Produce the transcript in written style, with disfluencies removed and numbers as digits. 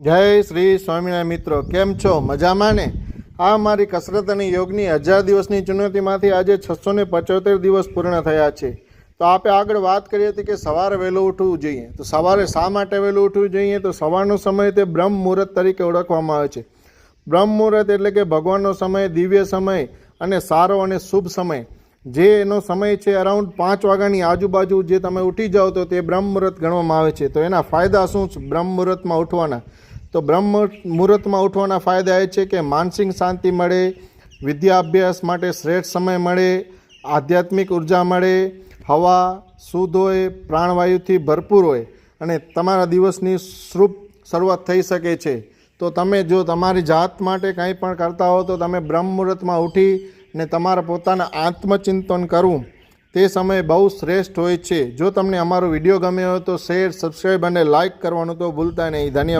જય શ્રી સ્વામિનારાયણ મિત્રો, કેમ છો? મજામાં ને? આ મારી કસરત અને યોગની 1000 દિવસની ચુનૌતીમાંથી આજે 675 દિવસ પૂર્ણ થયા છે. તો આપણે આગળ વાત કરી હતી કે સવારે વહેલું ઉઠવું જોઈએ. તો સવારે શા માટે વહેલું ઉઠવું જોઈએ? તો સવારનો સમય તે બ્રહ્મ મુહૂર્ત તરીકે ઓળખવામાં આવે છે. બ્રહ્મ મુહૂર્ત એટલે કે ભગવાનનો સમય, દિવ્ય સમય અને સારો અને શુભ સમય. જે એનો સમય છે અરાઉન્ડ 5 વાગ્યાની આજુબાજુ જે તમે ઉઠી જાઓ તો તે બ્રહ્મ મુહૂર્ત ગણવામાં આવે છે. તો એના ફાયદા શું છે બ્રહ્મ મુહૂર્તમાં ઉઠવાના? તો બ્રહ્મ મુહૂર્તમાં ઉઠવાના ફાયદા એ છે કે માનસિક શાંતિ મળે, વિદ્યાભ્યાસ માટે શ્રેષ્ઠ સમય મળે, આધ્યાત્મિક ઉર્જા મળે, હવા શુદ્ધ હોય, પ્રાણવાયુથી ભરપૂર હોય અને તમારા દિવસની શુભ શરૂઆત થઈ શકે છે. તો તમે જો તમારી જાત માટે કંઈ પણ કરતા હો તો તમે બ્રહ્મ મુહૂર્તમાં ઉઠી ને તમારા પોતાના આત્મચિંતન કરવું તે સમય બહુ શ્રેષ્ઠ હોય છે. જો તમને અમારો વિડીયો ગમ્યો હોય તો શેર, સબસ્ક્રાઈબ અને લાઇક કરવાનું તો ભૂલતા નહીં. ધન્યવાદ.